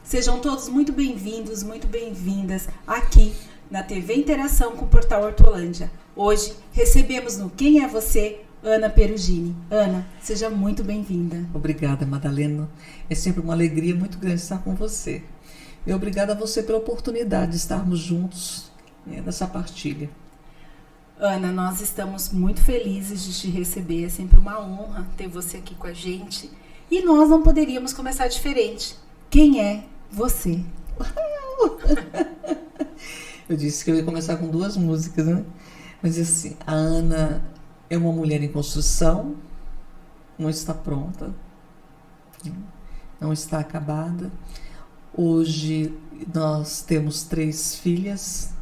Sejam todos muito bem-vindos, muito bem-vindas aqui na TV Interação com o Portal Hortolândia. Hoje recebemos no Quem é Você, Ana Perugini. Ana, seja muito bem-vinda. Obrigada, Madalena. É sempre uma alegria muito grande estar com você. E obrigada a você pela oportunidade de estarmos juntos nessa partilha. Ana, nós estamos muito felizes de te receber. É sempre uma honra ter você aqui com a gente. E nós não poderíamos começar diferente. Quem é você? Eu disse que eu ia começar com 2 músicas, né? Mas assim, a Ana é uma mulher em construção, não está pronta, não está acabada. Hoje nós temos 3 filhas,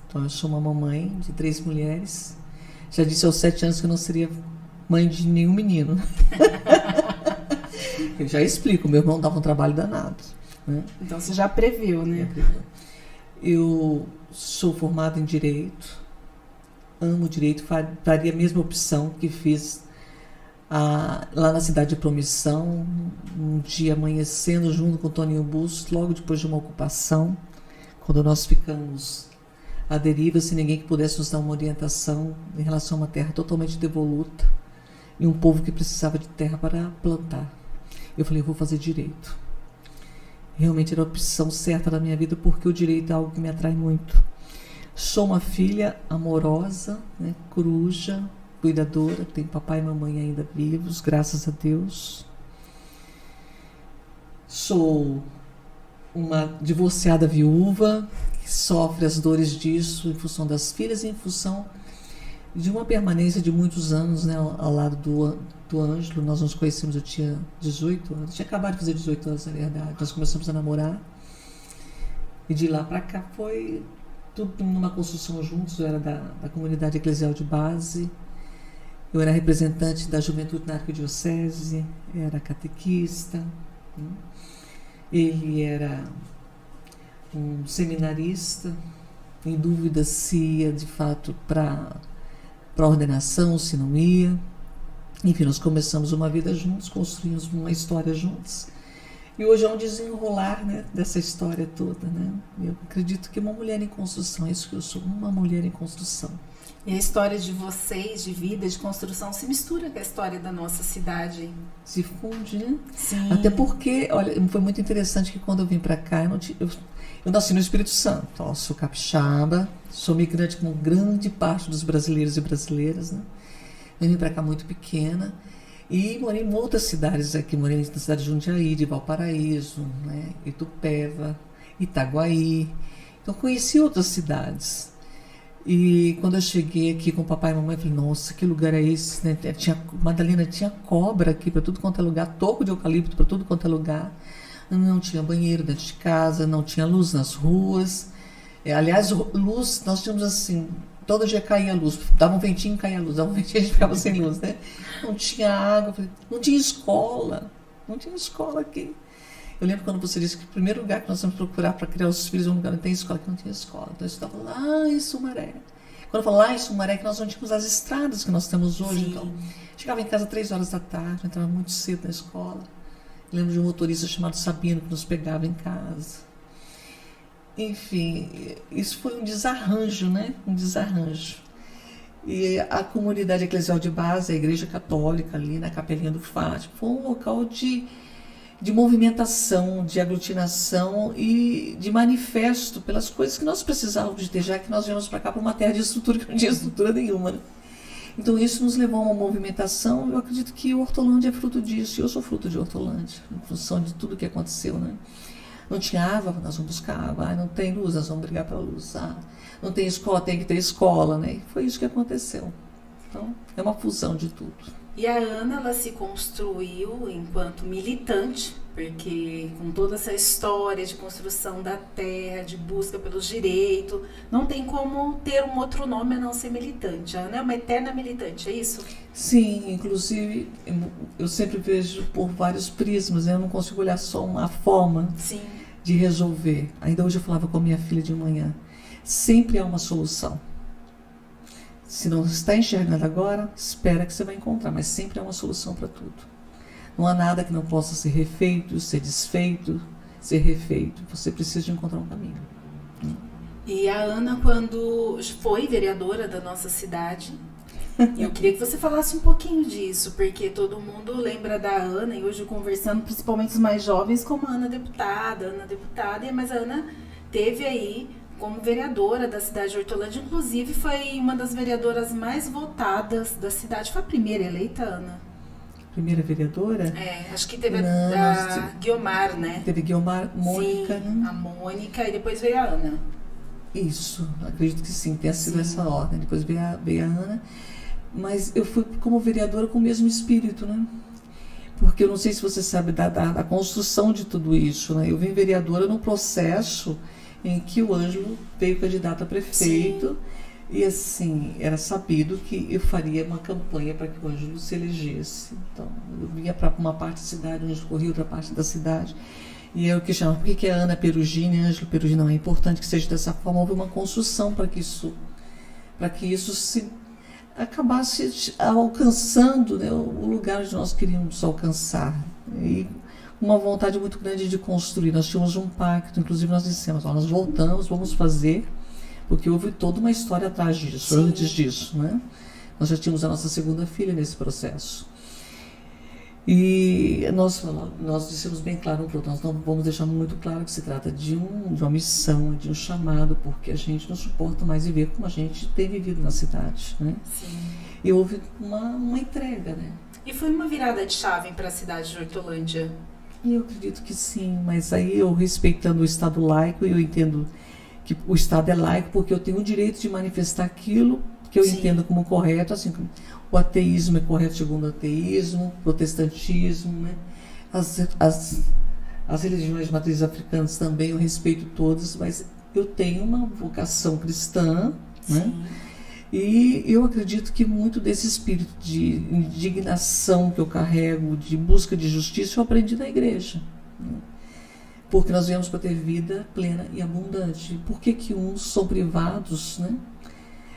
então eu sou uma mamãe de 3 mulheres. Já disse aos 7 anos que eu não seria mãe de nenhum menino. Eu já explico, meu irmão dava um trabalho danado. Né? Então você já previu, né? Eu sou formada em Direito, amo Direito, faria a mesma opção que fiz lá na cidade de Promissão, um dia amanhecendo junto com o Toninho Bustos, logo depois de uma ocupação, quando nós ficamos à deriva, sem ninguém que pudesse nos dar uma orientação em relação a uma terra totalmente devoluta e um povo que precisava de terra para plantar. Eu falei, eu vou fazer Direito. Realmente era a opção certa da minha vida, porque o direito é algo que me atrai muito. Sou uma filha amorosa, né, coruja, cuidadora, tenho papai e mamãe ainda vivos, graças a Deus. Sou uma divorciada viúva, que sofre as dores disso em função das filhas e em função de uma permanência de muitos anos, né, ao lado do Ângelo. Nós nos conhecemos, eu tinha 18 anos, tinha acabado de fazer 18 anos, na verdade. Nós começamos a namorar e de lá para cá foi tudo numa construção juntos. Eu era da comunidade eclesial de base, eu era representante da juventude na arquidiocese, era catequista, né? Ele era um seminarista, em dúvida se ia de fato para a ordenação, se não ia. Enfim, nós começamos uma vida juntos, construímos uma história juntos. E hoje é um desenrolar, né, dessa história toda. Né? Eu acredito que uma mulher em construção, é isso que eu sou, uma mulher em construção. E a história de vocês, de vida, de construção, se mistura com a história da nossa cidade. Se funde, né? Sim. Até porque, olha, foi muito interessante que quando eu vim para cá, eu nasci no Espírito Santo. Ó, sou capixaba, sou migrante como grande parte dos brasileiros e brasileiras, né? Eu vim para cá muito pequena e morei em outras cidades aqui. Morei na cidade de Jundiaí, de Valparaíso, né? Itupeva, Itaguaí. Então conheci outras cidades. E quando eu cheguei aqui com o papai e a mamãe, eu falei, nossa, que lugar é esse? Né? Madalena, tinha cobra aqui para tudo quanto é lugar, toco de eucalipto para tudo quanto é lugar. Não tinha banheiro dentro de casa, não tinha luz nas ruas. Aliás, luz, nós tínhamos assim, todo dia caía a luz, dava um ventinho e caía a luz, dava um ventinho e a gente ficava sem luz, né? Não tinha água, não tinha escola aqui. Eu lembro quando você disse que o primeiro lugar que nós vamos procurar para criar os filhos é um lugar que não tem escola, que não tinha escola. Então eu estava lá em Sumaré. Quando eu falo lá em Sumaré, que nós não tínhamos as estradas que nós temos hoje. Sim. Então, chegava em casa 3 horas da tarde, entrava muito cedo na escola. Eu lembro de um motorista chamado Sabino que nos pegava em casa. Enfim, isso foi um desarranjo, né? Um desarranjo. E a comunidade eclesial de base, a igreja católica ali na Capelinha do Fátima, foi um local de movimentação, de aglutinação e de manifesto pelas coisas que nós precisávamos de ter, já que nós viemos para cá para uma terra de estrutura que não tinha estrutura nenhuma. Né? Então isso nos levou a uma movimentação. Eu acredito que Hortolândia é fruto disso, e eu sou fruto de Hortolândia, em função de tudo que aconteceu. Né? Não tinha água, nós vamos buscar água. Não tem luz, nós vamos brigar pela luz. Não tem escola, tem que ter escola. Né? E foi isso que aconteceu. Então é uma fusão de tudo. E a Ana, ela se construiu enquanto militante, porque com toda essa história de construção da terra, de busca pelos direitos, não tem como ter um outro nome a não ser militante. A Ana é uma eterna militante, é isso? Sim, inclusive eu sempre vejo por vários prismas, né? Eu não consigo olhar só uma forma Sim. de resolver. Ainda hoje eu falava com a minha filha de manhã, sempre há uma solução. Se não está enxergando agora, espera que você vai encontrar, mas sempre há uma solução para tudo. Não há nada que não possa ser refeito, ser desfeito, ser refeito. Você precisa de encontrar um caminho. E a Ana, quando foi vereadora da nossa cidade, eu queria que você falasse um pouquinho disso, porque todo mundo lembra da Ana, e hoje conversando, principalmente os mais jovens, como a Ana deputada, mas a Ana teve aí como vereadora da cidade de Hortolândia, inclusive foi uma das vereadoras mais votadas da cidade. Foi a primeira eleita, Ana? Primeira vereadora? Acho que teve a Guiomar, né? Teve Guiomar, Mônica. Sim, a Mônica, e depois veio a Ana. Isso, acredito que sim, tenha sido essa ordem. Depois veio a Ana. Mas eu fui como vereadora com o mesmo espírito, né? Porque eu não sei se você sabe da construção de tudo isso, né? Eu vim vereadora num processo em que o Ângelo veio candidato a prefeito. Sim. E assim, era sabido que eu faria uma campanha para que o Ângelo se elegesse. Então, eu vinha para uma parte da cidade, o Ângelo corria outra parte da cidade. E eu que chamava, por que é Ana Perugini e Ângelo Perugini? Não, é importante que seja dessa forma. Houve uma construção para que isso se acabasse alcançando, né, o lugar onde nós queríamos alcançar. E uma vontade muito grande de construir. Nós tínhamos um pacto, inclusive nós dissemos, nós voltamos, vamos fazer, porque houve toda uma história atrás disso, sim, antes disso, né? Nós já tínhamos a nossa segunda filha nesse processo. E nós dissemos bem claro, nós não vamos deixar muito claro que se trata de uma missão, de um chamado, porque a gente não suporta mais viver como a gente tem vivido na cidade, né? Sim. E houve uma entrega, né? E foi uma virada de chave para a cidade de Hortolândia? Eu acredito que sim, mas aí eu respeitando o Estado laico, eu entendo que o Estado é laico porque eu tenho o direito de manifestar aquilo que eu sim, entendo como correto, assim como o ateísmo é correto segundo o ateísmo, o protestantismo, né? As religiões de matrizes africanas também, eu respeito todas, mas eu tenho uma vocação cristã, né? E eu acredito que muito desse espírito de indignação que eu carrego, de busca de justiça, eu aprendi na igreja, né? Porque nós viemos para ter vida plena e abundante. Por que uns são privados, né?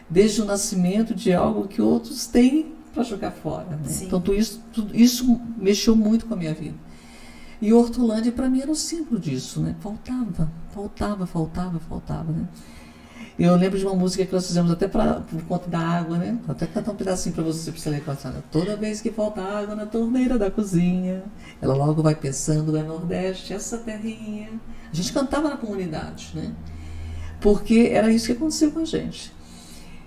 Desde o nascimento de algo que outros têm para jogar fora, né? Então tudo isso mexeu muito com a minha vida. E Hortolândia para mim era um símbolo disso, né? Faltava, né? Eu lembro de uma música que nós fizemos até por conta da água, né? Vou até cantar um pedacinho para você ler. Toda vez que falta água na torneira da cozinha, ela logo vai pensando, é Nordeste, essa terrinha. A gente cantava na comunidade, né? Porque era isso que aconteceu com a gente.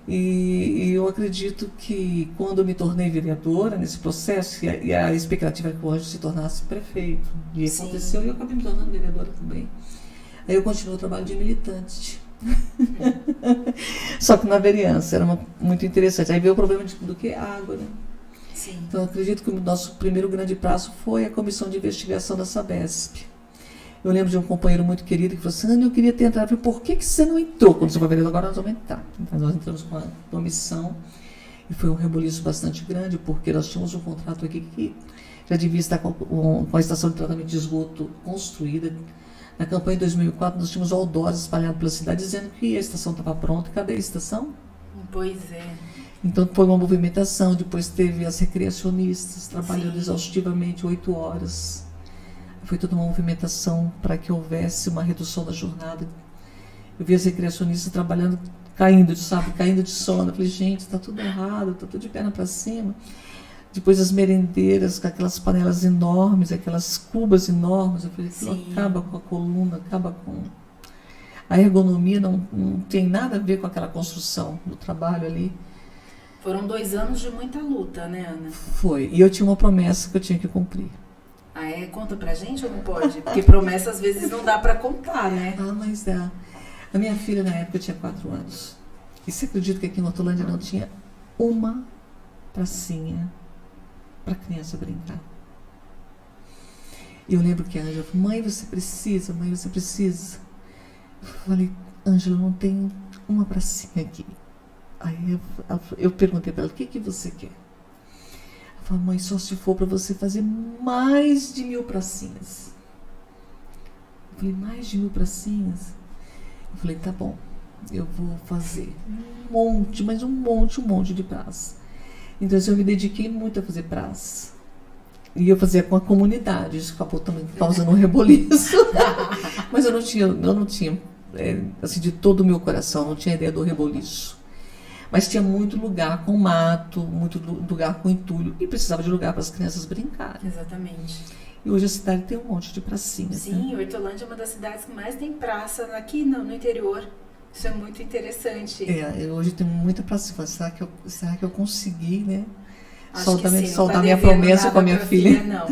E eu acredito que quando eu me tornei vereadora nesse processo, e a expectativa era que o Ângelo se tornasse prefeito, e sim, aconteceu, e eu acabei me tornando vereadora também. Aí eu continuei o trabalho de militante. Só que na vereança era muito interessante. Aí veio o problema do que? Água, né? Sim. Então eu acredito que o nosso primeiro grande passo foi a comissão de investigação da Sabesp. Eu lembro de um companheiro muito querido que falou assim, Ana, eu queria ter entrado. Eu falei, por que você não entrou quando você foi vereador? Agora nós vamos entrar. Então nós entramos com a comissão e foi um rebuliço bastante grande, porque nós tínhamos um contrato aqui que já devia estar com a estação de tratamento de esgoto construída. Na campanha de 2004 nós tínhamos outdoors espalhados pela cidade dizendo que a estação estava pronta. Cadê a estação? Pois é. Então foi uma movimentação, depois teve as recreacionistas trabalhando exaustivamente 8 horas. Foi toda uma movimentação para que houvesse uma redução da jornada. Eu vi as recreacionistas trabalhando, caindo de sono. Eu falei, gente, está tudo errado, está tudo de perna para cima. Depois as merendeiras com aquelas panelas enormes, aquelas cubas enormes. Eu falei, aquilo acaba com a coluna, acaba com... A ergonomia não tem nada a ver com aquela construção do trabalho ali. Foram 2 anos de muita luta, né, Ana? Foi. E eu tinha uma promessa que eu tinha que cumprir. Ah, é? Conta pra gente ou não pode? Porque promessa às vezes não dá pra contar, né? Ah, mas dá. A minha filha na época tinha 4 anos. E você acredita que aqui em Hortolândia não tinha uma pracinha pra criança brincar? E eu lembro que a Ângela falou, mãe, você precisa. Eu falei, Ângela, não tem uma pracinha aqui. Aí eu perguntei pra ela, o que você quer? Ela falou, mãe, só se for para você fazer mais de 1000 pracinhas. Eu falei, mais de 1000 pracinhas? Eu falei, tá bom, eu vou fazer um monte de praça. Então eu me dediquei muito a fazer praça. E eu fazia com a comunidade, isso acabou também causando um reboliço. Mas eu não tinha assim, de todo o meu coração, não tinha ideia do reboliço. Mas tinha muito lugar com mato, muito lugar com entulho, e precisava de lugar para as crianças brincarem. Exatamente. E hoje a cidade tem um monte de pracinhas. Sim, né? Hortolândia é uma das cidades que mais tem praça aqui no interior. Isso é muito interessante. Hoje tem muita praça. Será que eu consegui, né? Acho que sim, soltar minha promessa com a minha filha. Não.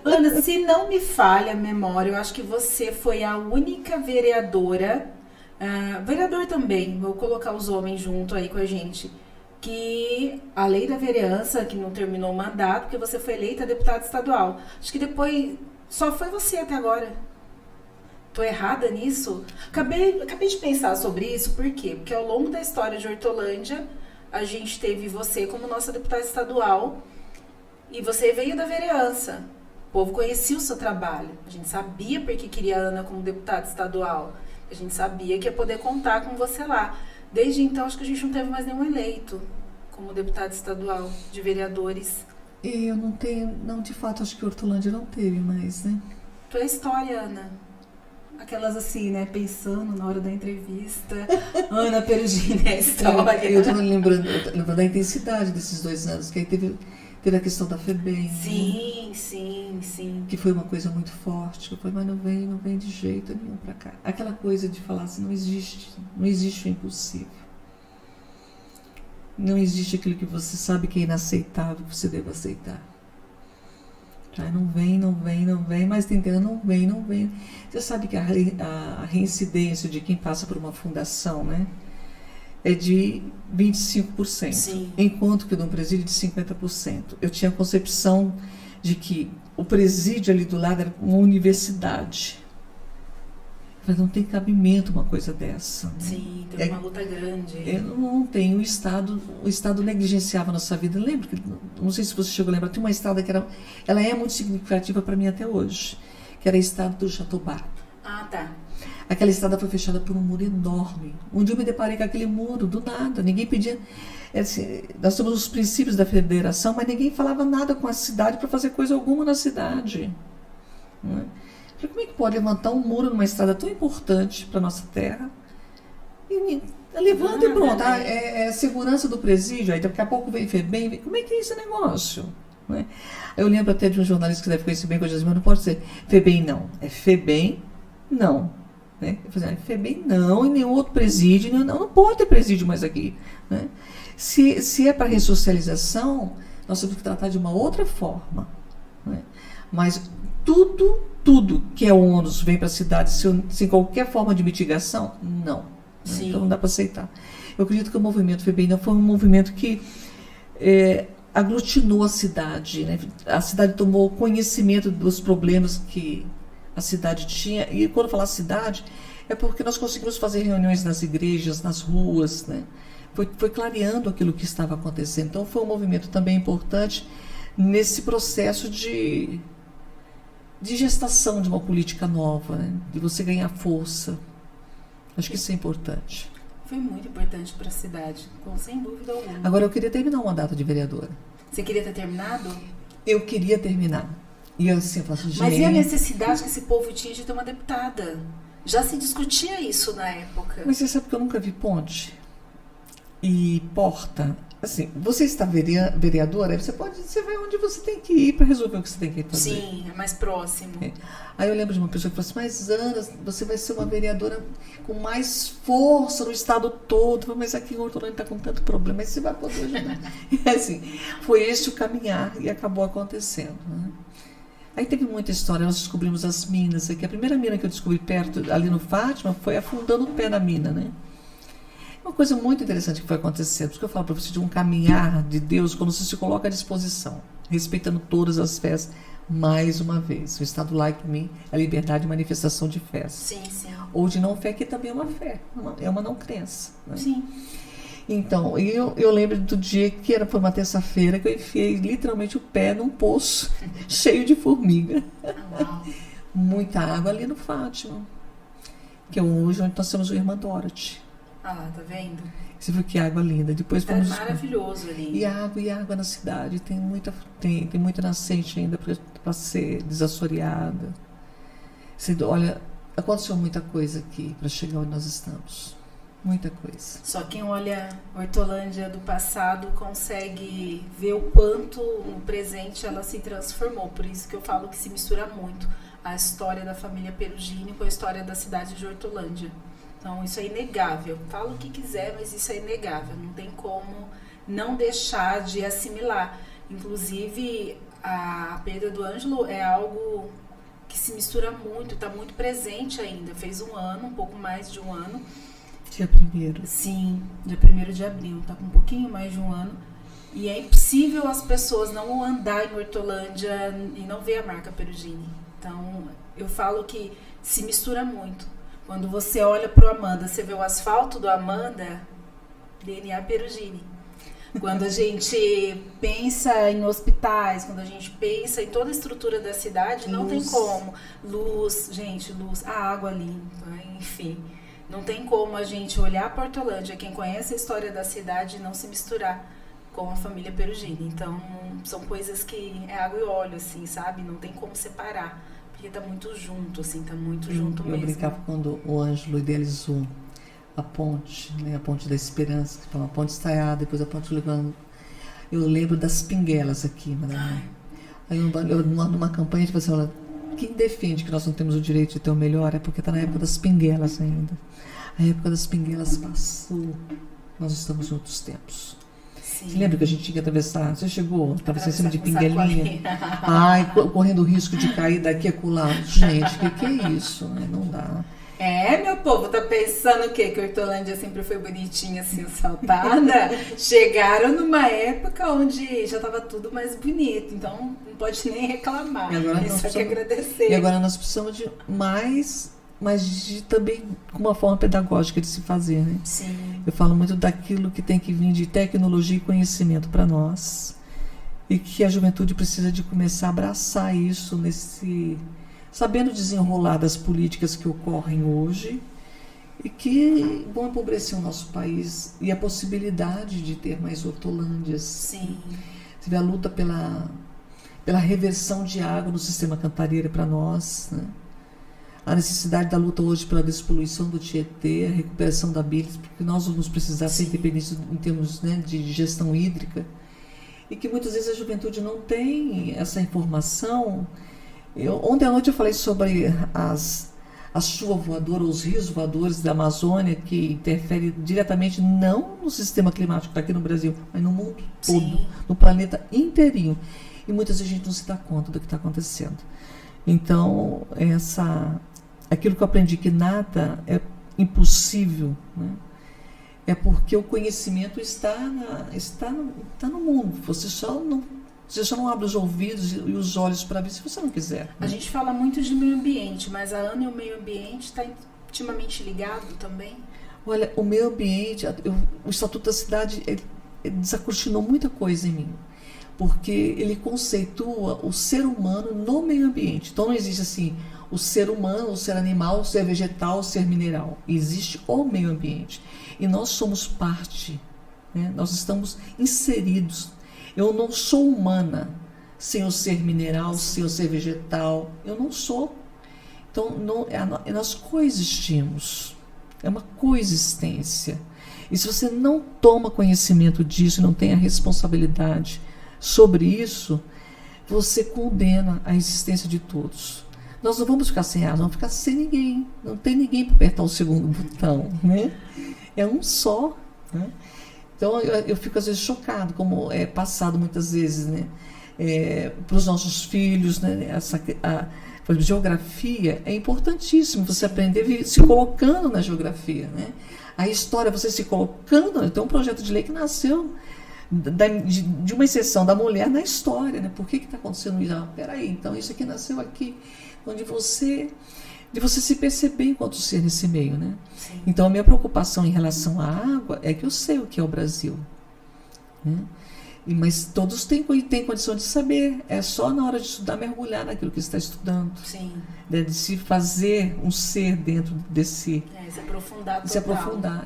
Ana, se não me falha a memória, eu acho que você foi a única vereadora, vereador também, vou colocar os homens junto aí com a gente, que a lei da vereança, que não terminou o mandato, porque você foi eleita deputada estadual. Acho que depois só foi você até agora. Tô errada nisso? Acabei de pensar sobre isso, por quê? Porque ao longo da história de Hortolândia, a gente teve você como nossa deputada estadual e você veio da vereança. O povo conhecia o seu trabalho. A gente sabia porque queria a Ana como deputada estadual. A gente sabia que ia poder contar com você lá. Desde então, acho que a gente não teve mais nenhum eleito como deputado estadual de vereadores. E eu não tenho... Não, de fato, acho que Hortolândia não teve mais, né? Tua história, Ana. Aquelas assim, né? Pensando na hora da entrevista. Ana Perugini, a história. Eu tô lembrando da intensidade desses 2 anos, que aí teve a questão da FEBEM. Sim, né? sim. Que foi uma coisa muito forte. Eu falei, mas não vem de jeito nenhum pra cá. Aquela coisa de falar assim, não existe o impossível. Não existe aquilo que você sabe que é inaceitável, que você deve aceitar. Não vem, mas tentando, não vem. Você sabe que a reincidência de quem passa por uma fundação, né, é de 25%, Sim. Enquanto que no presídio de 50%. Eu tinha a concepção de que o presídio ali do lado era uma universidade. Mas não tem cabimento uma coisa dessa. Né? Sim, tem uma luta grande. Não tem. O Estado negligenciava a nossa vida. Lembra? Não sei se você chegou a lembrar, tem uma estrada que ela é muito significativa para mim até hoje, que era a estrada do Jatobá. Ah, tá. Aquela estrada foi fechada por um muro enorme. Um dia eu me deparei com aquele muro, do nada. Ninguém pedia... Assim, nós temos os princípios da federação, mas ninguém falava nada com a cidade para fazer coisa alguma na cidade. Não é? Como é que pode levantar um muro numa estrada tão importante para a nossa terra? E levanta e pronto. É a segurança do presídio. Aí daqui a pouco vem FEBEM. Como é que é esse negócio? Não é? Eu lembro até de um jornalista que deve conhecer bem, que eu disse, mas não pode ser FEBEM não. É FEBEM não. Né? Eu falei, FEBEM não, e nenhum outro presídio. Não pode ter presídio mais aqui. Né? Se é para ressocialização, nós temos que tratar de uma outra forma. Né? Mas tudo que é ônus vem para a cidade sem qualquer forma de mitigação, não. Né? Então não dá para aceitar. Eu acredito que o movimento FEBEM não foi um movimento que aglutinou a cidade. Né? A cidade tomou conhecimento dos problemas que a cidade tinha. E quando eu falo cidade, é porque nós conseguimos fazer reuniões nas igrejas, nas ruas. Né? Foi clareando aquilo que estava acontecendo. Então foi um movimento também importante nesse processo de gestação de uma política nova, né? De você ganhar força. Acho que isso é importante. Foi muito importante para a cidade, sem dúvida alguma. Agora, eu queria terminar o mandato de vereadora. Você queria ter terminado? Eu queria terminar. E eu assim, faço, mas e a necessidade que esse povo tinha de ter uma deputada? Já se discutia isso na época. Mas você sabe que eu nunca vi ponte e porta. Assim, você está vereadora, você vai onde você tem que ir para resolver o que você tem que fazer. Sim, é mais próximo. Aí eu lembro de uma pessoa que falou assim, mas Ana, você vai ser uma vereadora com mais força no estado todo. Eu falei, mas aqui em Hortolândia está com tanto problema, mas você vai poder ajudar. E assim, foi esse o caminhar e acabou acontecendo. Né? Aí teve muita história, nós descobrimos as minas aqui. A primeira mina que eu descobri perto, ali no Fátima, foi afundando o pé na mina, né? Uma coisa muito interessante que foi acontecendo, porque eu falo para você de um caminhar de Deus quando você se coloca à disposição, respeitando todas as fés, mais uma vez. O Estado laico, para mim, é a liberdade de manifestação de fé. Sim. Ou de não fé, que também é uma fé, é uma não crença. Né? Sim. Então, eu lembro do dia que foi uma terça-feira que eu enfiei literalmente o pé num poço cheio de formiga. Uau. Muita água ali no Fátima, que é hoje onde nós temos o Irmã Dorothy. Ah lá, tá vendo? Você viu que água linda. Depois É vamos maravilhoso ali. E água na cidade. Tem muita nascente ainda para ser desassoreada. Você, olha, aconteceu muita coisa aqui para chegar onde nós estamos. Muita coisa. Só quem olha Hortolândia do passado consegue ver o quanto no presente ela se transformou. Por isso que eu falo que se mistura muito a história da família Perugini com a história da cidade de Hortolândia. Então isso é inegável. Fala o que quiser, mas isso é inegável. Não tem como não deixar de assimilar. Inclusive, a perda do Ângelo é algo que se mistura muito, está muito presente ainda. Fez um ano, um pouco mais de um ano. Dia 1º. Sim, dia 1º de abril. Está com um pouquinho mais de um ano. E é impossível as pessoas não andar em Hortolândia e não ver a marca Perugini. Então, eu falo que se mistura muito. Quando você olha para o Amanda, você vê o asfalto do Amanda, DNA Perugini. Quando a gente pensa em hospitais, quando a gente pensa em toda a estrutura da cidade, não tem como. Luz, gente, luz, a água limpa, enfim. Não tem como a gente olhar para Hortolândia, quem conhece a história da cidade, e não se misturar com a família Perugini. Então, são coisas que é água e óleo, assim, sabe? Não tem como separar. Porque tá muito junto, assim, tá muito junto mesmo. Eu brincava quando o Ângelo idealizou a ponte, né, a ponte da esperança, que foi uma ponte estaiada, depois a ponte levando. Eu lembro das pinguelas aqui, Madalena. Aí eu numa campanha, tipo assim, olha, quem defende que nós não temos o direito de ter o melhor é porque tá na época das pinguelas ainda. A época das pinguelas passou. Nós estamos em outros tempos. Sim. Você lembra que a gente tinha que atravessar? Você chegou, estava em cima de pinguelinha. Ai, correndo o risco de cair daqui a acolá. Gente, o que é isso? Né? Não dá. É, meu povo, tá pensando o quê? Que Hortolândia sempre foi bonitinha, assim, assaltada? Chegaram numa época onde já tava tudo mais bonito, então não pode nem reclamar. Só que agradecer. E agora nós precisamos de mais, mas de também com uma forma pedagógica de se fazer, né? Sim. Eu falo muito daquilo que tem que vir de tecnologia e conhecimento para nós e que a juventude precisa de começar a abraçar isso sabendo desenrolar das políticas que ocorrem hoje e que vão empobrecer o nosso país e a possibilidade de ter mais Hortolândias. Sim. Você vê a luta pela reversão de água no sistema Cantareira para nós, né? A necessidade da luta hoje pela despoluição do Tietê, a recuperação da Bilis, porque nós vamos precisar ser independentes em termos, né, de gestão hídrica, e que muitas vezes a juventude não tem essa informação. Ontem à noite eu falei sobre a chuva voadora, os rios voadores da Amazônia, que interferem diretamente não no sistema climático que está aqui no Brasil, mas no mundo todo, sim, no planeta inteirinho. E muitas vezes a gente não se dá conta do que está acontecendo. Então, aquilo que eu aprendi, que nada é impossível, né? É porque o conhecimento está no mundo. Você só não abre os ouvidos e os olhos para ver se você não quiser. Né? A gente fala muito de meio ambiente, mas a Ana e o meio ambiente está intimamente ligado também? Olha, o meio ambiente, o Estatuto da Cidade, ele desacortinou muita coisa em mim. Porque ele conceitua o ser humano no meio ambiente. Então não existe assim o ser humano, o ser animal, o ser vegetal, o ser mineral. Existe o meio ambiente. E nós somos parte, né? Nós estamos inseridos. Eu não sou humana sem o ser mineral, sem o ser vegetal. Eu não sou. Então nós coexistimos. É uma coexistência. E se você não toma conhecimento disso, não tem a responsabilidade sobre isso, você condena a existência de todos. Nós não vamos ficar sem ar, vamos ficar sem ninguém. Não tem ninguém para apertar o segundo botão, né? É um só, né? Então eu fico às vezes chocado, como é passado muitas vezes, né? Para os nossos filhos, né? A geografia é importantíssimo, você aprender se colocando na geografia, né? A história, você se colocando. Tem um projeto de lei que nasceu de uma inserção da mulher na história, né? Por que está acontecendo isso? Peraí, então isso aqui nasceu aqui, onde de você se perceber enquanto ser nesse meio, né? Sim. Então a minha preocupação em relação à água é que eu sei o que é o Brasil, né? Mas todos têm condição de saber, é só na hora de estudar, mergulhar naquilo que está estudando. Sim. Né? De se fazer um ser dentro desse... Se aprofundar total. Se aprofundar,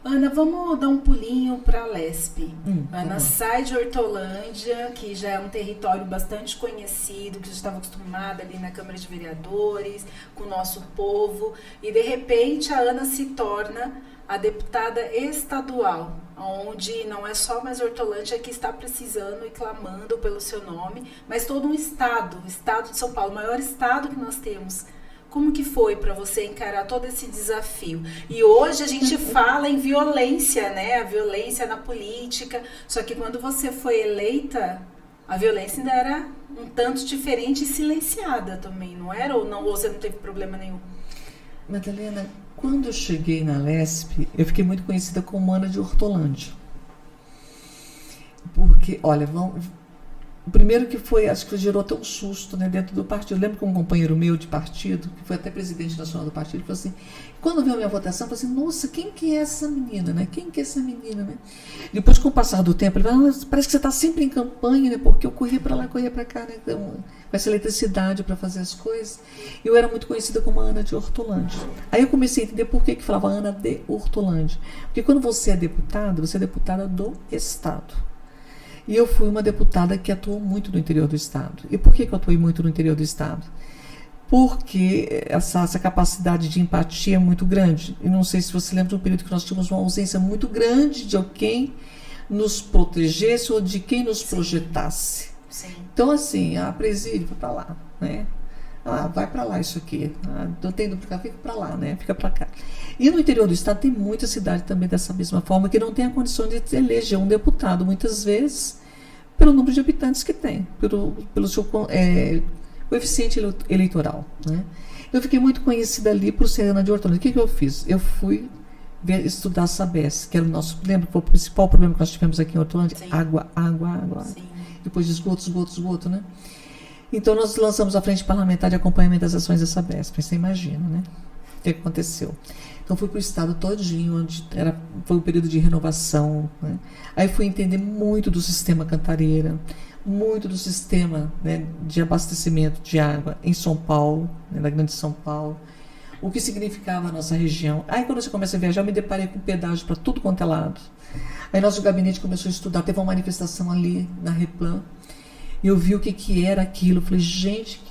Ana, vamos dar um pulinho para a Lespe. Ana Vamos lá. sai de Hortolândia, que já é um território bastante conhecido, que já estava acostumada ali na Câmara de Vereadores, com o nosso povo, e de repente a Ana se torna a deputada estadual, onde não é só mais Hortolândia que está precisando e clamando pelo seu nome, mas todo um estado, o estado de São Paulo, o maior estado que nós temos. Como que foi para você encarar todo esse desafio? E hoje a gente fala em violência, né? A violência na política. Só que quando você foi eleita, a violência ainda era um tanto diferente e silenciada também, não era? Ou não? Ou você não teve problema nenhum? Madalena, quando eu cheguei na Lespe, eu fiquei muito conhecida como Ana de Hortolândia. Porque, olha, o primeiro que foi, acho que gerou até um susto, né, dentro do partido. Eu lembro que um companheiro meu de partido, que foi até presidente nacional do partido, falou assim, quando viu a minha votação, falou assim, nossa, quem que é essa menina, né? Quem que é essa menina, né? Depois, com o passar do tempo, ele falou, parece que você está sempre em campanha, né? Porque eu corria para lá, corria para cá, né? Com essa eletricidade para fazer as coisas. Eu era muito conhecida como Ana de Hortolândia. Aí eu comecei a entender por que falava Ana de Hortolândia. Porque quando você é deputada do Estado. E eu fui uma deputada que atuou muito no interior do Estado. E por que eu atuei muito no interior do Estado? Porque essa capacidade de empatia é muito grande. E não sei se você lembra de um período que nós tínhamos uma ausência muito grande de alguém nos protegesse ou de quem nos projetasse. Sim. Então, assim, a presídio, vai para lá, né? Vai para lá isso aqui. Não tem indo para cá, fica para lá, né? Fica para cá. E no interior do estado tem muita cidade também dessa mesma forma, que não tem a condição de eleger um deputado, muitas vezes, pelo número de habitantes que tem, pelo seu coeficiente eleitoral, né? Eu fiquei muito conhecida ali por ser Ana de Hortolândia. O que eu fiz? Eu fui estudar a Sabesp, que era o nosso, lembra que foi o principal problema que nós tivemos aqui em Hortolândia? Sim. Água. Sim. Depois de esgoto, né? Então, nós lançamos a Frente Parlamentar de Acompanhamento das Ações da Sabesp. Você imagina, né? O que aconteceu? Então, fui para o estado todinho, onde foi um período de renovação, né? Aí fui entender muito do sistema Cantareira, muito do sistema, né, de abastecimento de água em São Paulo, né, na Grande São Paulo, o que significava a nossa região. Aí, quando você começa a viajar, eu me deparei com pedágio para tudo quanto é lado. Aí, nosso gabinete começou a estudar. Teve uma manifestação ali na Replan. Eu vi o que era aquilo. Falei, gente,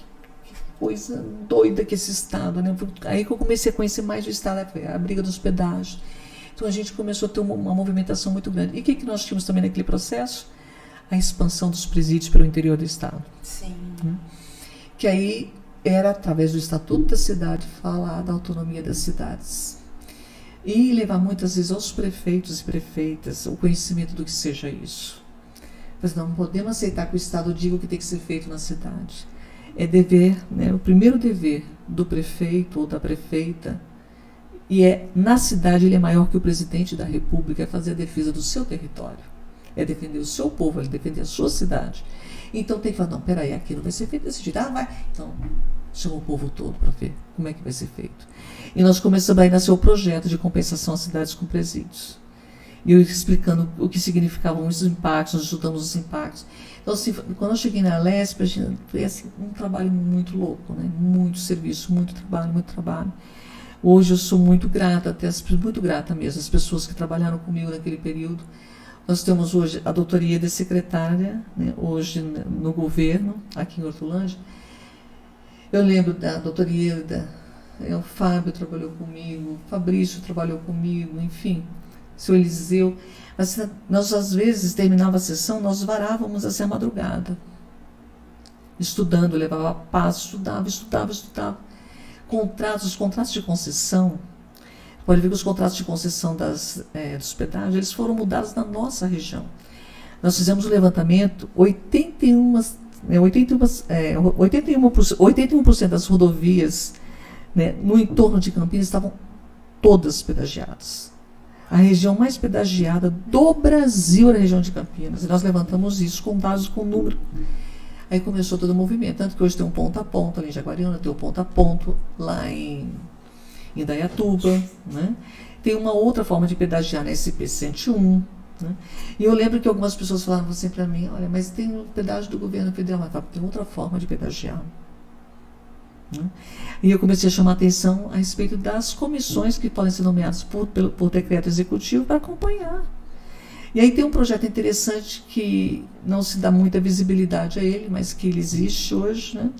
que coisa doida que esse estado, né? Aí que eu comecei a conhecer mais o estado, a briga dos pedágios. Então a gente começou a ter uma movimentação muito grande. E o que nós tínhamos também naquele processo? A expansão dos presídios pelo interior do estado. Sim. Que aí era, através do Estatuto da Cidade, falar da autonomia das cidades. E levar muitas vezes aos prefeitos e prefeitas o conhecimento do que seja isso. Mas não podemos aceitar que o Estado diga o que tem que ser feito na cidade. É dever, né, o primeiro dever do prefeito ou da prefeita, e na cidade ele é maior que o presidente da República, é fazer a defesa do seu território, é defender o seu povo, é defender a sua cidade. Então tem que falar, não, peraí, aquilo vai ser feito desse jeito, vai. Então, chama o povo todo para ver como é que vai ser feito. E nós começamos, aí nasceu o projeto de compensação às cidades com presídios. E eu explicando o que significavam os impactos, nós estudamos os impactos. Então, assim, quando eu cheguei na Lespe, foi assim, um trabalho muito louco, né? Muito serviço, muito trabalho. Hoje eu sou muito grata, muito grata mesmo, as pessoas que trabalharam comigo naquele período. Nós temos hoje a doutora Ieda secretária, né, hoje no governo, aqui em Hortolândia. Eu lembro da doutora Ieda, o Fábio trabalhou comigo, o Fabrício trabalhou comigo, enfim, o seu Eliseu. Mas nós, às vezes, terminava a sessão, nós varávamos assim a madrugada, estudando, levava passo, estudava. Os contratos de concessão, pode ver que os contratos de concessão dos pedágios, eles foram mudados na nossa região. Nós fizemos um levantamento, 81% das rodovias, né, no entorno de Campinas estavam todas pedagiadas. A região mais pedagiada do Brasil era a região de Campinas. E nós levantamos isso com dados, com número. Aí começou todo o movimento, tanto que hoje tem um ponto a ponto ali em Jaguariúna, tem um ponto a ponto lá em Indaiatuba, né? Tem uma outra forma de pedagiar na SP-101, né? E eu lembro que algumas pessoas falavam assim para mim, olha, mas tem o pedágio do governo federal, mas tem outra forma de pedagiar. né? E eu comecei a chamar atenção a respeito das comissões que podem ser nomeadas por decreto executivo para acompanhar. E aí tem um projeto interessante que não se dá muita visibilidade a ele, mas que ele existe hoje, né?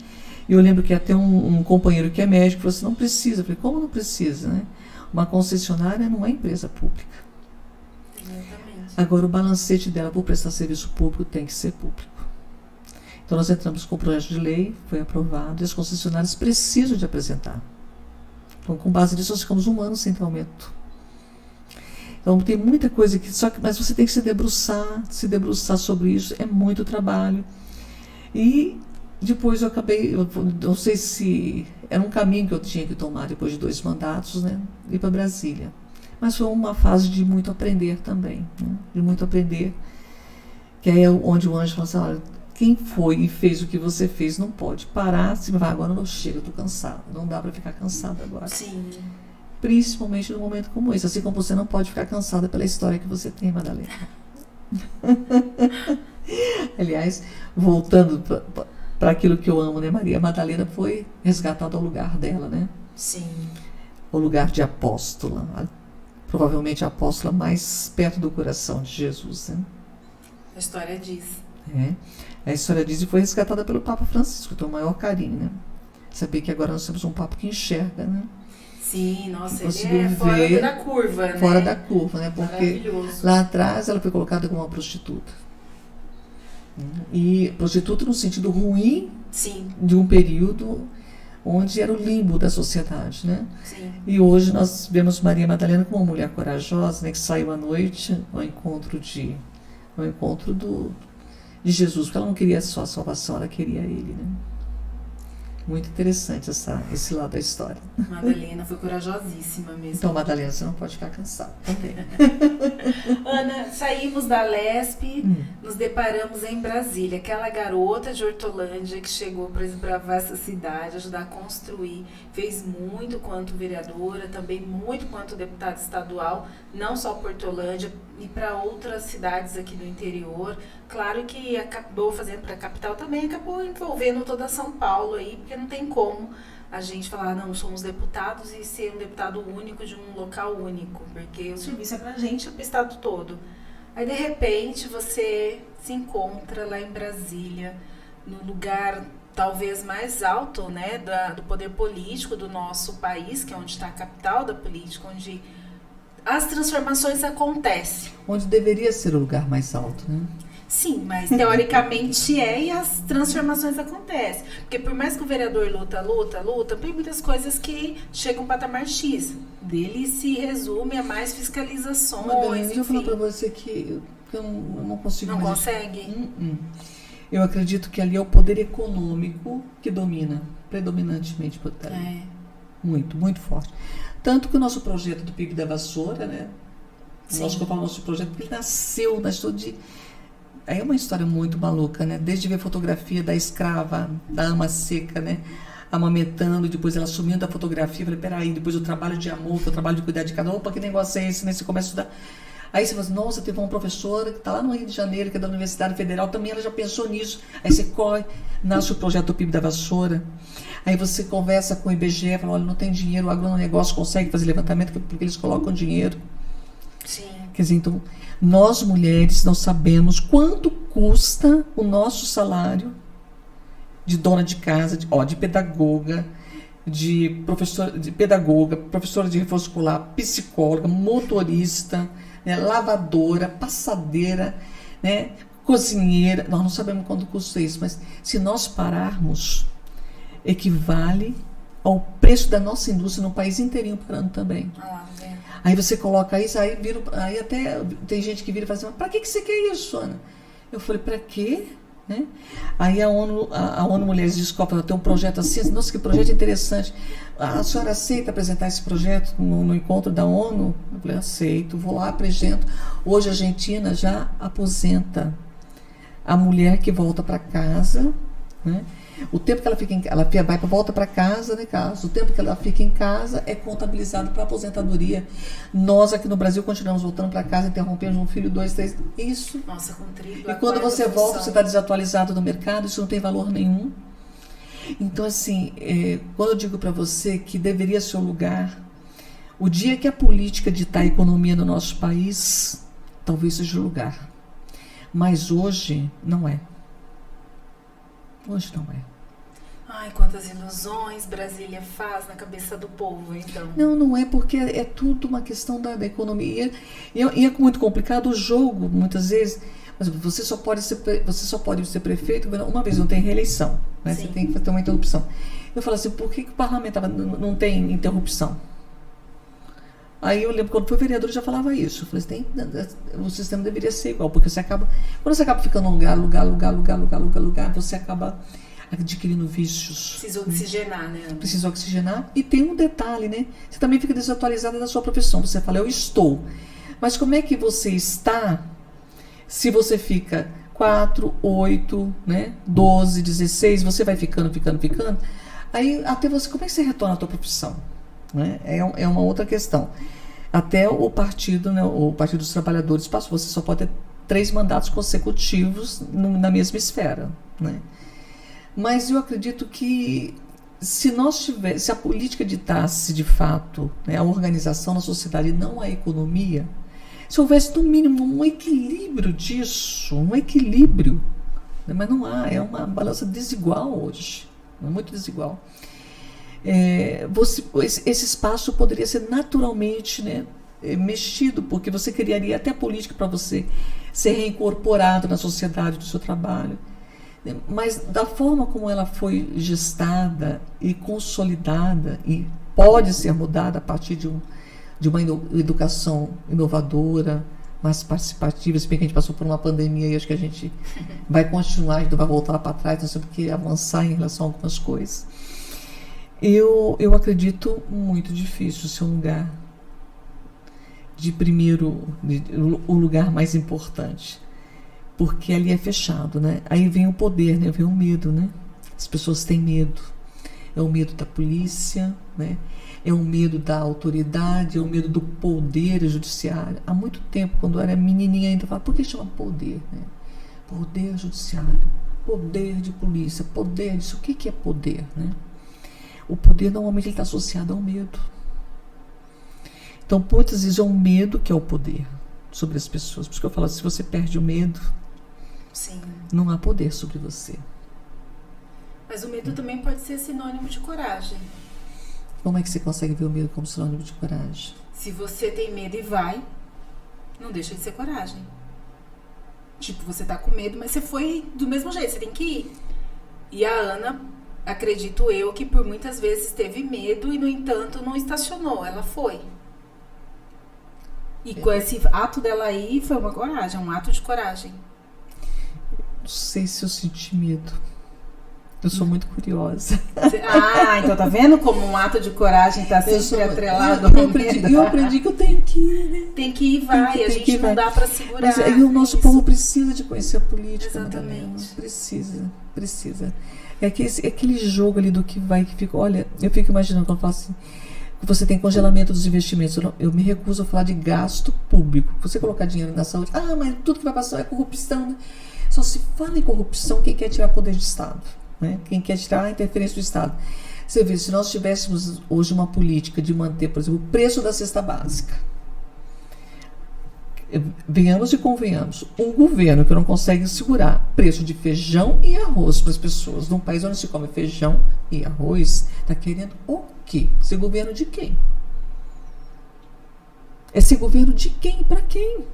E eu lembro que até um companheiro que é médico falou assim, não precisa. Eu falei, como não precisa, né? Uma concessionária não é empresa pública. Exatamente. Agora, o balancete dela por prestar serviço público tem que ser público. Então, nós entramos com o projeto de lei, foi aprovado, e as concessionárias precisam de apresentar. Então, com base nisso, nós ficamos 1 ano sem ter aumento. Então, tem muita coisa que... Mas você tem que se debruçar sobre isso, é muito trabalho. E depois eu acabei... Eu não sei se... Era um caminho que eu tinha que tomar depois de 2 mandatos, né? Ir para Brasília. Mas foi uma fase de muito aprender também, né? De muito aprender. Que é onde o anjo falou assim, olha, quem foi e fez o que você fez não pode parar, se vai, agora não chega, eu estou cansado. Não dá para ficar cansado agora. Sim. Principalmente num momento como esse. Assim como você não pode ficar cansada pela história que você tem, Madalena. Aliás, voltando para aquilo que eu amo, né, Maria? Madalena foi resgatada ao lugar dela, né? Sim. O lugar de apóstola. Provavelmente a apóstola mais perto do coração de Jesus, né? A história diz. A história diz e foi resgatada pelo Papa Francisco, tem o maior carinho, né? Saber que agora nós temos um Papa que enxerga, né? Sim, nossa, ele é fora da curva, né? Fora da curva, né? Porque lá atrás ela foi colocada como uma prostituta. E prostituta no sentido ruim. Sim. De um período onde era o limbo da sociedade, né? Sim. E hoje nós vemos Maria Madalena como uma mulher corajosa, né? Que saiu à noite ao encontro de Jesus, porque ela não queria só a salvação, ela queria ele, né? Muito interessante esse lado da história. Madalena foi corajosíssima mesmo. Então, Madalena, você não pode ficar cansada também. Ana, saímos da Lesp, nos deparamos em Brasília. Aquela garota de Hortolândia que chegou para desbravar essa cidade, ajudar a construir, fez muito quanto vereadora, também muito quanto deputada estadual, não só por Hortolândia, e para outras cidades aqui do interior. Claro que acabou fazendo para a capital também, acabou envolvendo toda São Paulo aí, porque não tem como a gente falar, não, somos deputados e ser um deputado único de um local único, porque o serviço é pra gente, é pro estado todo. Aí, de repente, você se encontra lá em Brasília, no lugar talvez mais alto, né, do poder político do nosso país, que é onde está a capital da política, onde as transformações acontecem. Onde deveria ser o lugar mais alto, né? Sim, mas teoricamente e as transformações acontecem. Porque por mais que o vereador luta, tem muitas coisas que chegam ao patamar X. Dele se resume a mais fiscalizações. Madalena, deixa eu falar para você que eu não consigo mais. Não consegue? Eu acredito que ali é o poder econômico que domina, predominantemente. Muito, muito forte. Tanto que o nosso projeto do PIB da Vassoura, né? Nosso projeto, ele nasceu na história de... Aí é uma história muito maluca, né? Desde ver fotografia da escrava, da ama seca, né? Amamentando, depois ela sumindo da fotografia. Eu falei, peraí, depois o trabalho de amor, o trabalho de cuidar de cada. Opa, que negócio é esse, né? Você começa a estudar. Aí você fala assim, nossa, teve uma professora que está lá no Rio de Janeiro, que é da Universidade Federal, também ela já pensou nisso. Aí você corre, nasce o projeto do PIB da Vassoura. Aí você conversa com o IBGE, fala, olha, não tem dinheiro, o agronegócio consegue fazer levantamento porque eles colocam dinheiro. Sim. Quer dizer, então, nós mulheres não sabemos quanto custa o nosso salário de dona de casa, de pedagoga, de professora de reforço escolar, psicóloga, motorista, né, lavadora, passadeira, né, cozinheira. Nós não sabemos quanto custa isso, mas se nós pararmos, equivale ao preço da nossa indústria no país inteirinho parando também. Aí você coloca isso, aí até tem gente que vira e fala assim, mas para que você quer isso, Ana? Eu falei, para quê? Né? Aí a ONU Mulheres descobre, tem um projeto assim, nossa, que projeto interessante. A senhora aceita apresentar esse projeto no encontro da ONU? Eu falei, aceito, vou lá, apresento. Hoje a Argentina já aposenta a mulher que volta para casa, né? O tempo que ela volta para casa, né, Carlos? O tempo que ela fica em casa é contabilizado para aposentadoria. Nós aqui no Brasil continuamos voltando para casa, interrompemos um filho, 2, 3, isso. Nossa, com 30. E quando você volta, você está desatualizado no mercado, isso não tem valor nenhum. Então, assim, quando eu digo para você que deveria ser o lugar, o dia que a política ditar a economia no nosso país, talvez seja o lugar. Mas hoje não é. Hoje não é. Ai, quantas ilusões Brasília faz na cabeça do povo, então. Não é, porque é tudo uma questão da economia. E é muito complicado o jogo, muitas vezes. Mas você só pode ser prefeito uma vez, não tem reeleição. Né? Você tem que ter uma interrupção. Eu falo assim, por que o parlamento não tem interrupção? Aí eu lembro, quando foi vereador, eu já falava isso. Eu falei assim, o sistema deveria ser igual, porque quando você acaba ficando num lugar, você acaba adquirindo vícios. Precisa oxigenar, né? Precisa oxigenar. E tem um detalhe, né? Você também fica desatualizada da sua profissão. Você fala, eu estou. Mas como é que você está se você fica 4, 8, né? 12, 16, você vai ficando. Aí até você, como é que você retorna a tua profissão? Né? É uma outra questão. Até o partido, né? O Partido dos Trabalhadores passou. Você só pode ter 3 mandatos consecutivos na mesma esfera, né? Mas eu acredito que se a política ditasse de fato, né, a organização na sociedade e não a economia, se houvesse no mínimo um equilíbrio disso, né, mas não há, é uma balança desigual hoje, muito desigual. Esse espaço poderia ser naturalmente, né, mexido, porque você criaria até política para você ser reincorporado na sociedade do seu trabalho. Mas da forma como ela foi gestada e consolidada e pode ser mudada a partir de uma educação inovadora, mais participativa, se bem que a gente passou por uma pandemia e acho que a gente vai continuar, a gente vai voltar para trás, nós temos que avançar em relação a algumas coisas. Eu acredito muito difícil ser um lugar o lugar mais importante. Porque ali é fechado, né? Aí vem o poder, né? Vem o medo, né? As pessoas têm medo. É o medo da polícia, né? É o medo da autoridade, é o medo do poder judiciário. Há muito tempo, quando eu era menininha ainda, eu falava, por que chama poder, né? Poder judiciário, poder de polícia, poder disso. O que é poder, né? O poder normalmente está associado ao medo. Então, muitas vezes é o medo que é o poder sobre as pessoas. Por isso que eu falo, se você perde o medo, sim, não há poder sobre você. Mas o medo também pode ser sinônimo de coragem. Como é que você consegue ver o medo como sinônimo de coragem? Se você tem medo e vai, não deixa de ser coragem. Tipo, você tá com medo, mas você foi do mesmo jeito, você tem que ir. E a Ana, acredito eu, que por muitas vezes teve medo e, no entanto, não estacionou, ela foi. E com esse ato dela aí, foi uma coragem, um ato de coragem. Não sei se eu senti medo. Eu sou muito curiosa. Então tá vendo como um ato de coragem tá sempre atrelado? Eu aprendi que eu tenho que ir, né? Tem que ir, vai. A gente não dá pra segurar. Mas aí o nosso povo precisa de conhecer a política. Exatamente. Precisa. É aquele jogo ali do que vai, que fica. Olha, eu fico imaginando quando eu falo assim, que você tem congelamento dos investimentos. Eu me recuso a falar de gasto público. Você colocar dinheiro na saúde, mas tudo que vai passar é corrupção, né? Só se fala em corrupção quem quer tirar poder de Estado, né? Quem quer tirar a interferência do Estado. Você vê, se nós tivéssemos hoje uma política de manter, por exemplo, o preço da cesta básica, venhamos e convenhamos, um governo que não consegue segurar preço de feijão e arroz para as pessoas, num país onde se come feijão e arroz, está querendo o quê? Ser governo de quem? É ser governo de quem? Para quem?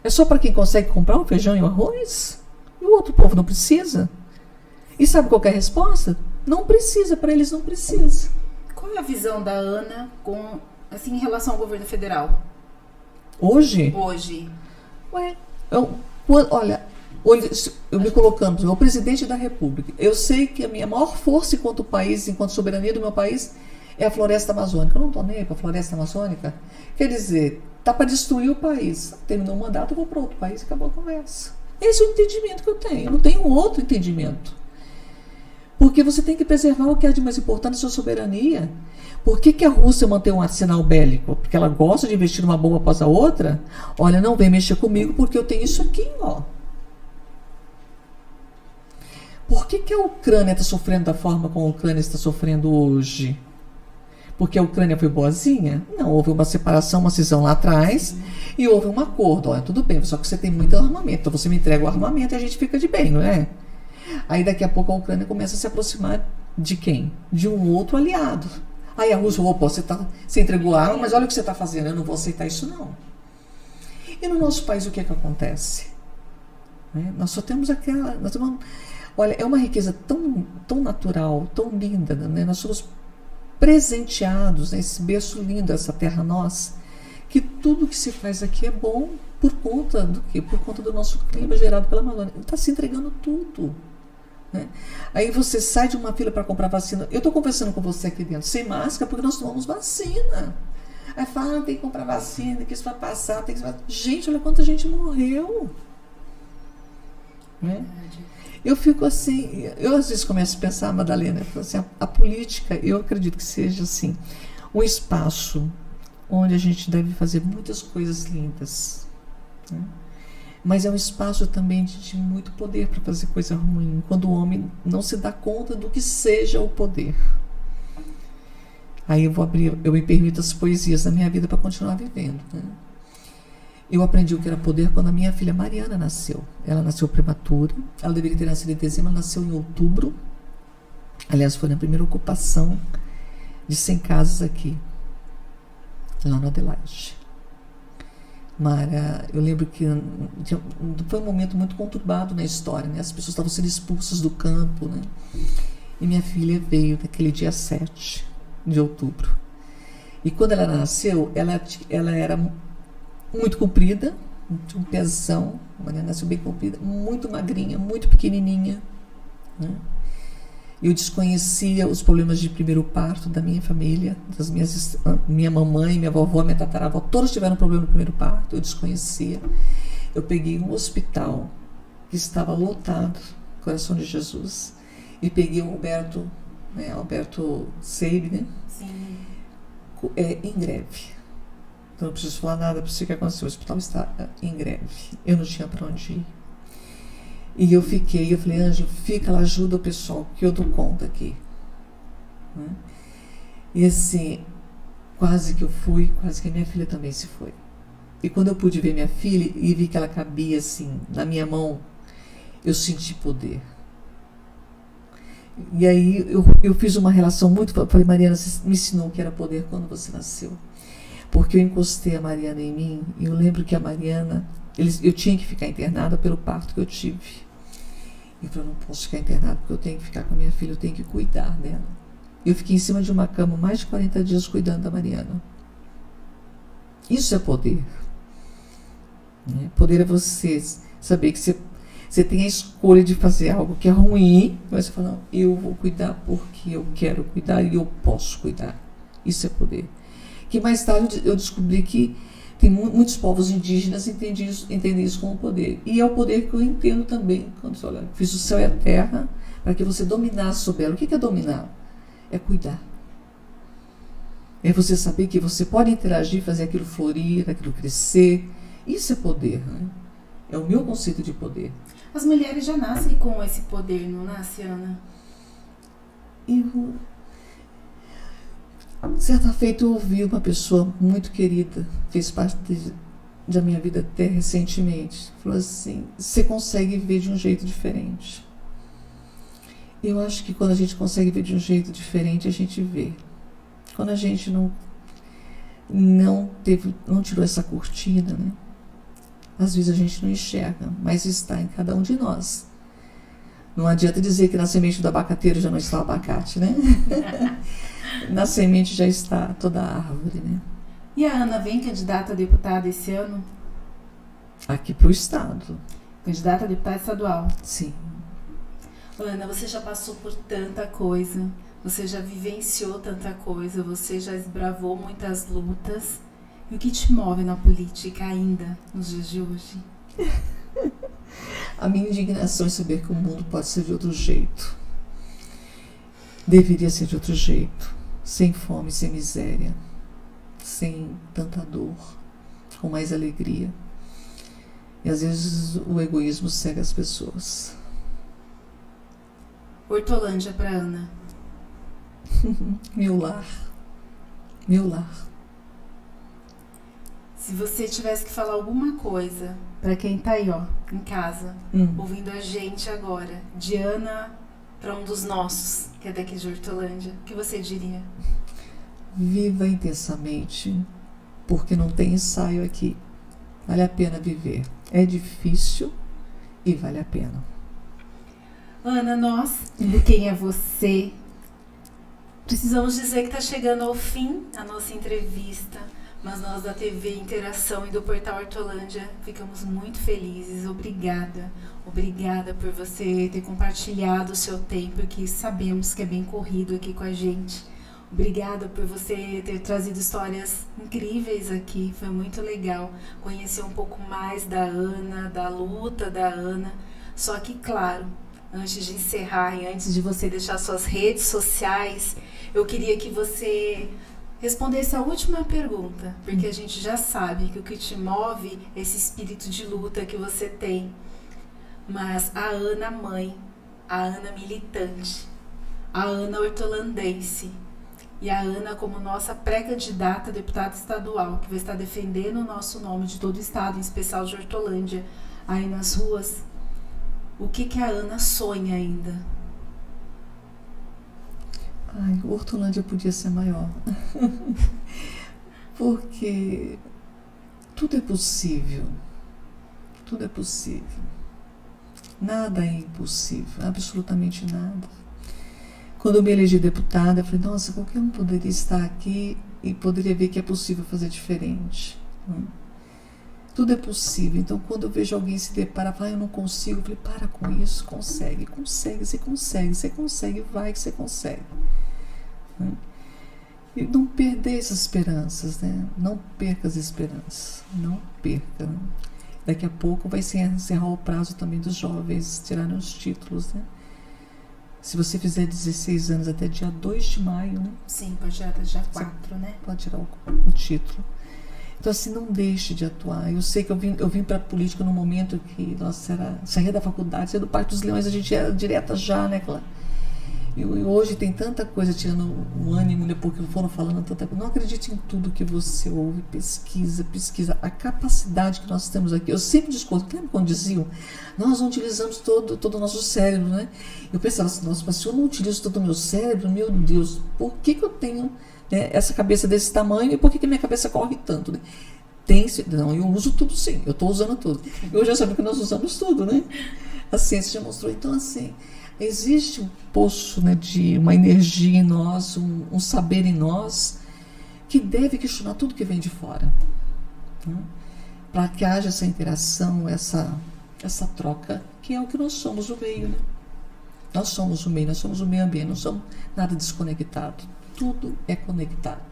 É só para quem consegue comprar o feijão e o arroz? E o outro povo não precisa? E sabe qual é a resposta? Não precisa, para eles não precisa. Qual é a visão da Ana em relação ao governo federal? Hoje? Olha, eu me colocando, o presidente da República, eu sei que a minha maior força enquanto país, enquanto soberania do meu país, é a floresta amazônica. Eu não estou nem aí para a floresta amazônica. Quer dizer, tá para destruir o país. Terminou o mandato, eu vou para outro país e acabou a conversa. Esse é o entendimento que eu tenho. Eu não tenho outro entendimento. Porque você tem que preservar o que é de mais importante, a sua soberania. Por que a Rússia mantém um arsenal bélico? Porque ela gosta de investir numa bomba após a outra? Olha, não vem mexer comigo porque eu tenho isso aqui, ó. Por que a Ucrânia está sofrendo da forma como a Ucrânia está sofrendo hoje? Porque a Ucrânia foi boazinha? Não, houve uma separação, uma cisão lá atrás e houve um acordo. Olha, tudo bem, só que você tem muito armamento, então você me entrega o armamento e a gente fica de bem, não é? Aí daqui a pouco a Ucrânia começa a se aproximar de quem? De um outro aliado. Aí a Rússia, opa, você entregou a arma, mas olha o que você está fazendo, eu não vou aceitar isso não. E no nosso país o que é que acontece? Nós só temos aquela... olha, é uma riqueza tão natural, tão linda, né? Nós somos presenteados nesse berço lindo, essa terra nossa, que tudo que se faz aqui é bom por conta do quê? Por conta do nosso clima gerado pela Amazônia. Ele está se entregando tudo. Né? Aí você sai de uma fila para comprar vacina. Eu estou conversando com você aqui dentro sem máscara porque nós tomamos vacina. Aí fala, tem que comprar vacina, que isso vai passar, tem que... Gente, olha quanta gente morreu. Né? Eu fico assim, eu às vezes começo a pensar, Madalena, assim, a política, eu acredito que seja assim, um espaço onde a gente deve fazer muitas coisas lindas, né? Mas é um espaço também de muito poder para fazer coisa ruim, quando o homem não se dá conta do que seja o poder. Aí eu me permito as poesias da minha vida para continuar vivendo, né? Eu aprendi o que era poder quando a minha filha Mariana nasceu. Ela nasceu prematura, ela deveria ter nascido em dezembro, ela nasceu em outubro. Aliás, foi na primeira ocupação de 100 casas aqui, lá no Adelaide. Mara, eu lembro que foi um momento muito conturbado na história, né? As pessoas estavam sendo expulsas do campo, né? E minha filha veio naquele dia 7 de outubro. E quando ela nasceu, ela era muito comprida, tinha um pezão, a Mariana nasceu bem comprida, muito magrinha, muito pequenininha, né? Eu desconhecia os problemas de primeiro parto da minha família, minha mamãe, minha vovó, minha tataravó, todos tiveram problema no primeiro parto, eu desconhecia. Eu peguei um hospital que estava lotado, Coração de Jesus, e peguei o Alberto Seib, né? Sim. Em greve. Então não preciso falar nada para você o que aconteceu. O hospital está em greve. Eu não tinha para onde ir. E eu falei, Ângelo, fica lá, ajuda o pessoal, que eu dou conta aqui. Né? E assim, quase que eu fui, quase que a minha filha também se foi. E quando eu pude ver minha filha e vi que ela cabia assim, na minha mão, eu senti poder. E aí eu fiz uma relação muito... Falei, Mariana, você me ensinou o que era poder quando você nasceu. Porque eu encostei a Mariana em mim e eu lembro que a Mariana... eu tinha que ficar internada pelo parto que eu tive. Eu falei, eu não posso ficar internada porque eu tenho que ficar com a minha filha, eu tenho que cuidar dela. Eu fiquei em cima de uma cama mais de 40 dias cuidando da Mariana. Isso é poder. Né? Poder é você saber que você tem a escolha de fazer algo que é ruim, mas você fala, não, eu vou cuidar porque eu quero cuidar e eu posso cuidar. Isso é poder. Que mais tarde eu descobri que tem muitos povos indígenas entendem isso como poder. E é o poder que eu entendo também. Quando você olha, fiz o céu e a terra para que você dominasse sobre ela. O que é dominar? É cuidar. É você saber que você pode interagir, fazer aquilo florir, aquilo crescer. Isso é poder, né? É o meu conceito de poder. As mulheres já nascem com esse poder, não nasce, Ana? Certa feita eu ouvi uma pessoa muito querida, fez parte da minha vida até recentemente, falou assim, você consegue ver de um jeito diferente. Eu acho que quando a gente consegue ver de um jeito diferente, a gente vê. Quando a gente não tirou essa cortina, né? Às vezes a gente não enxerga, mas está em cada um de nós. Não adianta dizer que na semente do abacateiro já não está o abacate, né? Na semente já está toda a árvore, né? E a Ana vem candidata a deputada esse ano? Aqui para o estado. Candidata a deputada estadual? Sim. Ana, você já passou por tanta coisa, você já vivenciou tanta coisa, você já esbravou muitas lutas. E o que te move na política ainda, nos dias de hoje? A minha indignação é saber que o mundo pode ser de outro jeito. Deveria ser de outro jeito. Sem fome, sem miséria. Sem tanta dor. Com mais alegria. E às vezes o egoísmo cega as pessoas. Hortolândia para Ana. Meu lar. Meu lar. Se você tivesse que falar alguma coisa para quem tá aí, ó, em casa, ouvindo a gente agora, de Ana para um dos nossos, que é daqui de Hortolândia, o que você diria? Viva intensamente, porque não tem ensaio aqui. Vale a pena viver. É difícil e vale a pena. Ana, nós, do Quem é Você, precisamos dizer que está chegando ao fim a nossa entrevista, mas nós da TV Interação e do Portal Hortolândia ficamos muito felizes. Obrigada. Obrigada por você ter compartilhado o seu tempo, que sabemos que é bem corrido aqui com a gente. Obrigada por você ter trazido histórias incríveis aqui. Foi muito legal conhecer um pouco mais da Ana, da luta da Ana. Só que, claro, antes de encerrar e antes de você deixar suas redes sociais, eu queria que você respondesse a última pergunta, porque a gente já sabe que o que te move é esse espírito de luta que você tem. Mas a Ana mãe, a Ana militante, a Ana hortolandense e a Ana como nossa pré-candidata a deputada estadual, que vai estar defendendo o nosso nome de todo o estado, em especial de Hortolândia, aí nas ruas, o que a Ana sonha ainda? Ai, Hortolândia podia ser maior. Porque tudo é possível. Tudo é possível. Nada é impossível, absolutamente nada. Quando eu me elegi deputada, eu falei, nossa, qualquer um poderia estar aqui e poderia ver que é possível fazer diferente. Tudo é possível. Então, quando eu vejo alguém se deparar, eu não consigo, eu falei, para com isso, consegue, você consegue, vai que você consegue. E não perder essas esperanças, né? Não perca as esperanças, não perca. Né? Daqui a pouco vai se encerrar o prazo também dos jovens tirarem os títulos, né? Se você fizer 16 anos até dia 2 de maio, né? Sim, pode tirar até dia 4, né? Pode tirar o título. Então, assim, não deixe de atuar. Eu sei que eu vim para a política num momento que, nossa, saía da faculdade, saía do Parque dos Leões, a gente era direta já, né? E hoje tem tanta coisa tirando o ânimo, né? Porque foram falando tanta coisa. Não acredite em tudo que você ouve, pesquisa. A capacidade que nós temos aqui. Eu sempre discordo. Lembra quando diziam? Nós não utilizamos todo o nosso cérebro, né? Eu pensava assim, nossa, mas se eu não utilizo todo o meu cérebro, meu Deus, por que eu tenho, né, essa cabeça desse tamanho e por que minha cabeça corre tanto, né? Não, eu uso tudo sim, eu estou usando tudo. Eu já sabia que nós usamos tudo, né? A ciência já mostrou. Então, assim, existe um poço, né, de uma energia em nós, um saber em nós, que deve questionar tudo que vem de fora. Né? Para que haja essa interação, essa troca, que é o que nós somos, o meio. Né? Nós somos o meio, nós somos o meio ambiente, não somos nada desconectado. Tudo é conectado.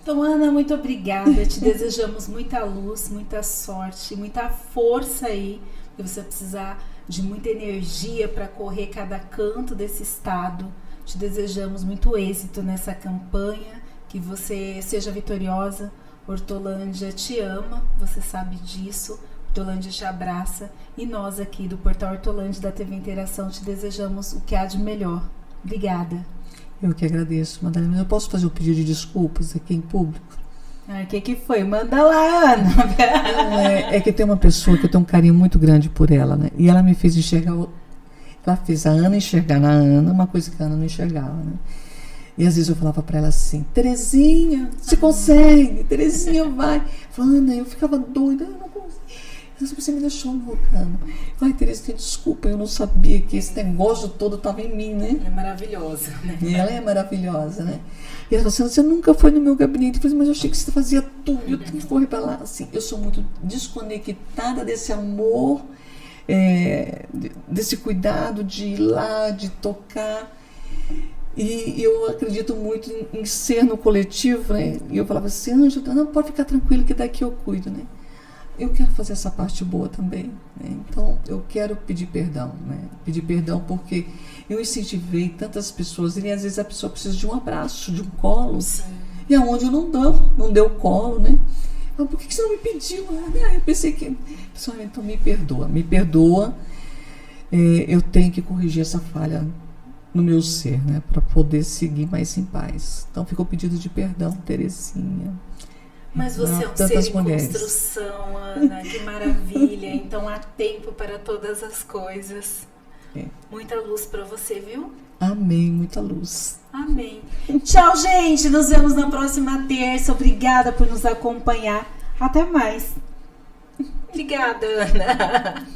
Então, Ana, muito obrigada. Te desejamos muita luz, muita sorte, muita força aí, porque você vai precisar de muita energia para correr cada canto desse estado. Te desejamos muito êxito nessa campanha, que você seja vitoriosa. Hortolândia te ama, você sabe disso. Hortolândia te abraça. E nós aqui do Portal Hortolândia da TV Interação te desejamos o que há de melhor. Obrigada. Eu que agradeço, Madalena. Eu posso fazer um pedido de desculpas aqui em público? O que foi? Manda lá, Ana. É que tem uma pessoa que eu tenho um carinho muito grande por ela, né? E ela me fez enxergar, ela fez a Ana enxergar na Ana uma coisa que a Ana não enxergava, né? E às vezes eu falava pra ela assim, Terezinha, você consegue, Terezinha vai. Falando, Ana, eu ficava doida, eu não consigo. Você me deixou loucando. Ai, Terezinha, desculpa, eu não sabia que esse negócio todo estava em mim, né? Ela é maravilhosa, né? E ela é maravilhosa, né? E ela falou assim, você nunca foi no meu gabinete. Eu falei, mas eu achei que você fazia tudo. Eu tenho que correr para lá. Assim, eu sou muito desconectada desse amor, desse cuidado de ir lá, de tocar. E eu acredito muito em ser no coletivo, né? E eu falava assim, Ângela, não, pode ficar tranquilo que daqui eu cuido, né? Eu quero fazer essa parte boa também, né? Então eu quero pedir perdão, né? Pedir perdão porque eu incentivei tantas pessoas e às vezes a pessoa precisa de um abraço, de um colo. Sim. E aonde eu não deu colo, né? Mas por que você não me pediu? Eu pensei que, pessoal, então me perdoa. Eu tenho que corrigir essa falha no meu ser, né? Para poder seguir mais em paz. Então ficou o pedido de perdão, Terezinha. Mas você é um ser em construção, Ana, que maravilha. Então há tempo para todas as coisas. Muita luz para você, viu? Amém, muita luz. Amém. Tchau, gente. Nos vemos na próxima terça. Obrigada por nos acompanhar. Até mais. Obrigada, Ana.